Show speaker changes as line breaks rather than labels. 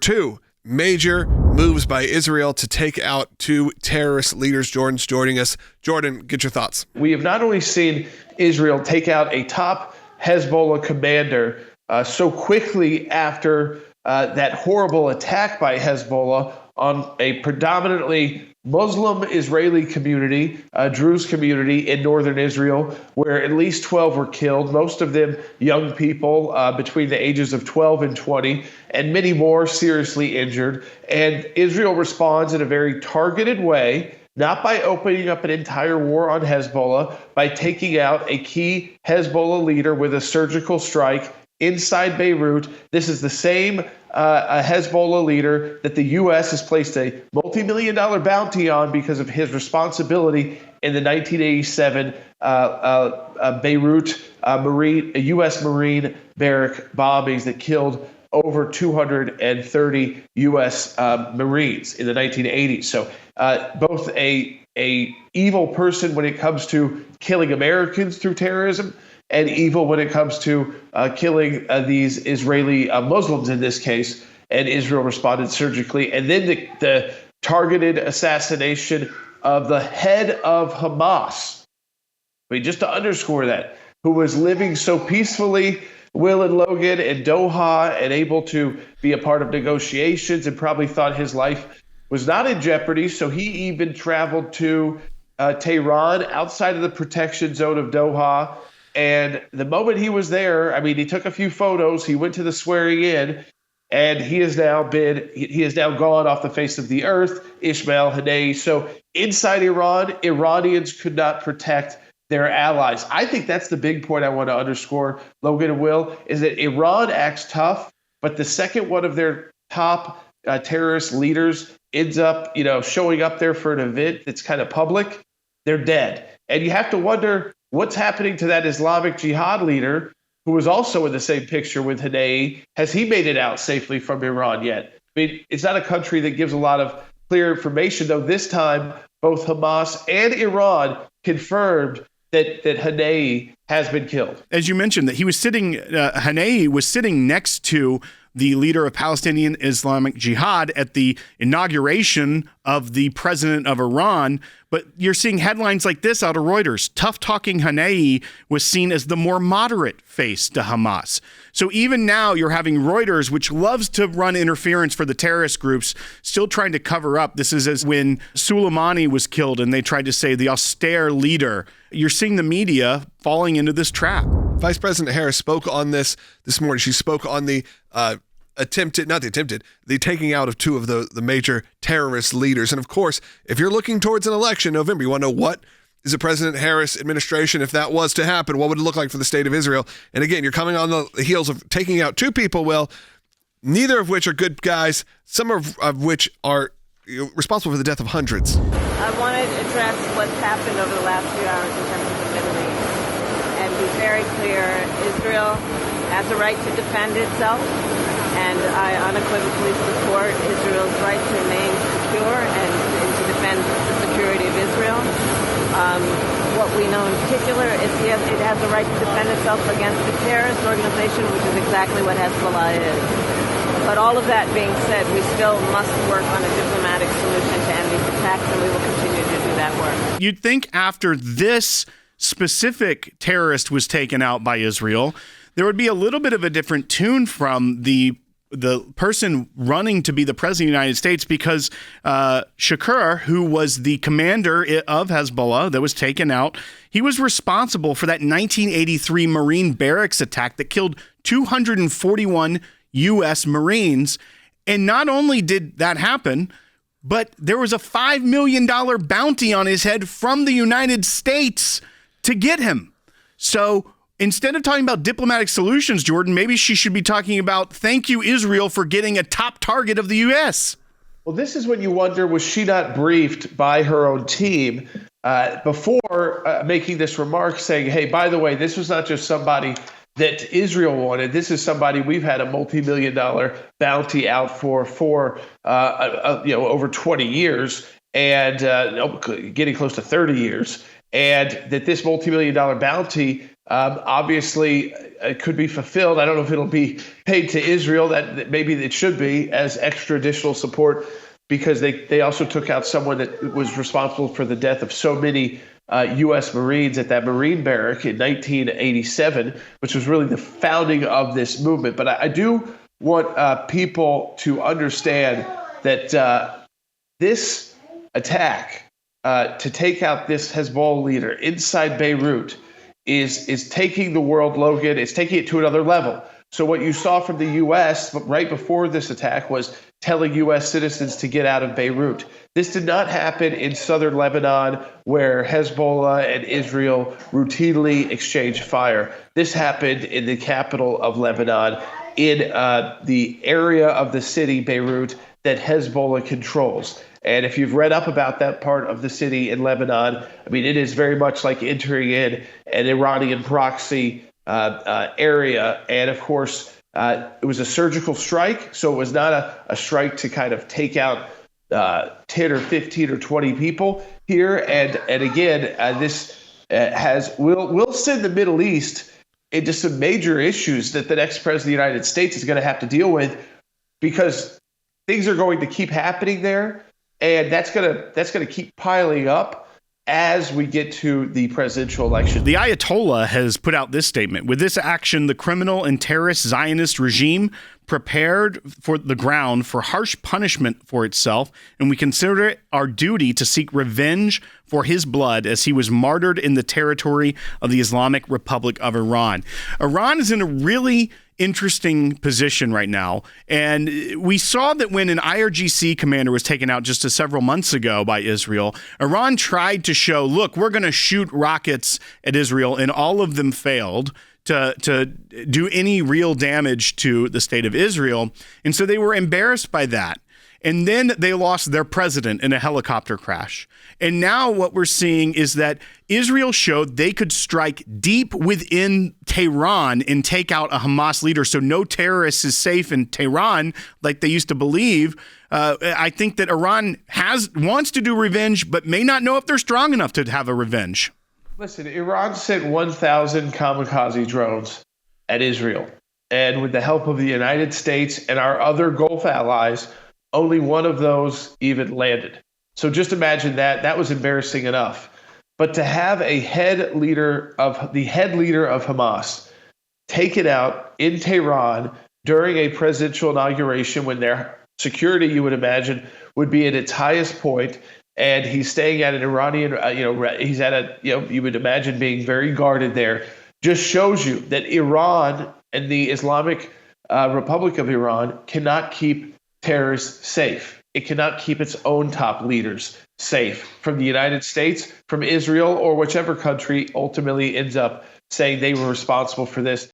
two major moves by Israel to take out two terrorist leaders. Jordan's joining us. Jordan, get your thoughts.
We have not only seen Israel take out a top Hezbollah commander so quickly after that horrible attack by Hezbollah on a predominantly Muslim Israeli community, Druze community in northern Israel, where at least 12 were killed, most of them young people between the ages of 12 and 20, and many more seriously injured. And Israel responds in a very targeted way, not by opening up an entire war on Hezbollah, by taking out a key Hezbollah leader with a surgical strike inside Beirut. This is the same a Hezbollah leader that the U.S. has placed a multi-million-dollar bounty on because of his responsibility in the 1987 Beirut U.S. Marine barrack bombings that killed over 230 U.S. Marines in the 1980s. So both a evil person when it comes to killing Americans through terrorism, and evil when it comes to killing these Israeli Muslims in this case, and Israel responded surgically. And then the targeted assassination of the head of Hamas. I mean, just to underscore that, who was living so peacefully, Will and Logan, in Doha, and able to be a part of negotiations, and probably thought his life was not in jeopardy. So he even traveled to Tehran, outside of the protection zone of Doha. And the moment he was there, I mean, he took a few photos, he went to the swearing in, and he has now gone off the face of the earth, Ismail Haniyeh. So inside Iran, Iranians could not protect their allies. I think that's the big point I want to underscore, Logan and Will, is that Iran acts tough, but the second one of their top terrorist leaders ends up, showing up there for an event that's kind of public, they're dead. And you have to wonder, what's happening to that Islamic Jihad leader who was also in the same picture with Haniyeh? Has he made it out safely from Iran yet? I mean, it's not a country that gives a lot of clear information, though this time both Hamas and Iran confirmed that Haniyeh has been killed.
As you mentioned, that Haniyeh was sitting next to the leader of Palestinian Islamic Jihad at the inauguration of the president of Iran. But you're seeing headlines like this out of Reuters. Tough-talking Haniyeh was seen as the more moderate face to Hamas. So even now you're having Reuters, which loves to run interference for the terrorist groups, still trying to cover up. This is as when Soleimani was killed and they tried to say the austere leader. You're seeing the media falling into this trap.
Vice President Harris spoke on this morning. She spoke on the the taking out of two of the major terrorist leaders. And of course, if you're looking towards an election in November, you want to know what is the President Harris administration, if that was to happen, what would it look like for the state of Israel? And again, you're coming on the heels of taking out two people, well, neither of which are good guys, some of which are responsible for the death of hundreds.
I want to address what's happened over the last few hours in terms of the Middle East and be very clear. Israel has a right to defend itself, and I unequivocally support Israel's right to remain secure and to defend the security of Israel. What we know in particular is it has a right to defend itself against a terrorist organization, which is exactly what Hezbollah is. But all of that being said, we still must work on a diplomatic solution to end these attacks, and we will continue to do that work.
You'd think after this specific terrorist was taken out by Israel, there would be a little bit of a different tune from the person running to be the president of the United States, because Shukr, who was the commander of Hezbollah that was taken out, he was responsible for that 1983 Marine barracks attack that killed 241 U.S. Marines. And not only did that happen, but there was a $5 million bounty on his head from the United States to get him. So instead of talking about diplomatic solutions, Jordan, maybe she should be talking about thank you, Israel, for getting a top target of the U.S.
Well, this is when you wonder, was she not briefed by her own team before making this remark saying, hey, by the way, this was not just somebody that Israel wanted. This is somebody we've had a multi-million-dollar bounty out for over 20 years and getting close to 30 years. And that this multi-million-dollar bounty Obviously, it could be fulfilled. I don't know if it'll be paid to Israel. That maybe it should be as extra additional support, because they also took out someone that was responsible for the death of so many U.S. Marines at that Marine barrack in 1987, which was really the founding of this movement. But I do want people to understand that this attack to take out this Hezbollah leader inside Beirut is taking the world, Logan, it's taking it to another level. So what you saw from the U.S. right before this attack was telling U.S. citizens to get out of Beirut. This did not happen in southern Lebanon, where Hezbollah and Israel routinely exchange fire. This happened in the capital of Lebanon, in the area of the city, Beirut, that Hezbollah controls. And if you've read up about that part of the city in Lebanon, I mean, it is very much like entering in an Iranian proxy area. And of course, it was a surgical strike. So it was not a strike to kind of take out 10 or 15 or 20 people here. And again, this will send the Middle East into some major issues that the next president of the United States is going to have to deal with, because things are going to keep happening there. And that's gonna keep piling up as we get to the presidential election.
The Ayatollah has put out this statement: with this action, the criminal and terrorist Zionist regime prepared for the ground for harsh punishment for itself, and we consider it our duty to seek revenge for his blood as he was martyred in the territory of the Islamic Republic of Iran. Iran is in a really interesting position right now. And we saw that when an IRGC commander was taken out just several months ago by Israel, Iran tried to show, look, we're going to shoot rockets at Israel, and all of them failed to do any real damage to the state of Israel. And so they were embarrassed by that. And then they lost their president in a helicopter crash. And now what we're seeing is that Israel showed they could strike deep within Tehran and take out a Hamas leader. So no terrorist is safe in Tehran like they used to believe. I think that Iran wants to do revenge, but may not know if they're strong enough to have a revenge.
Listen, Iran sent 1,000 kamikaze drones at Israel. And with the help of the United States and our other Gulf allies, only one of those even landed. So just imagine that. That was embarrassing enough. But to have the head leader of Hamas taken out in Tehran during a presidential inauguration, when their security, you would imagine, would be at its highest point, and he's staying at an Iranian, he's at a, you would imagine being very guarded there, just shows you that Iran and the Islamic Republic of Iran cannot keep terrorists safe. It cannot keep its own top leaders safe from the United States, from Israel, or whichever country ultimately ends up saying they were responsible for this.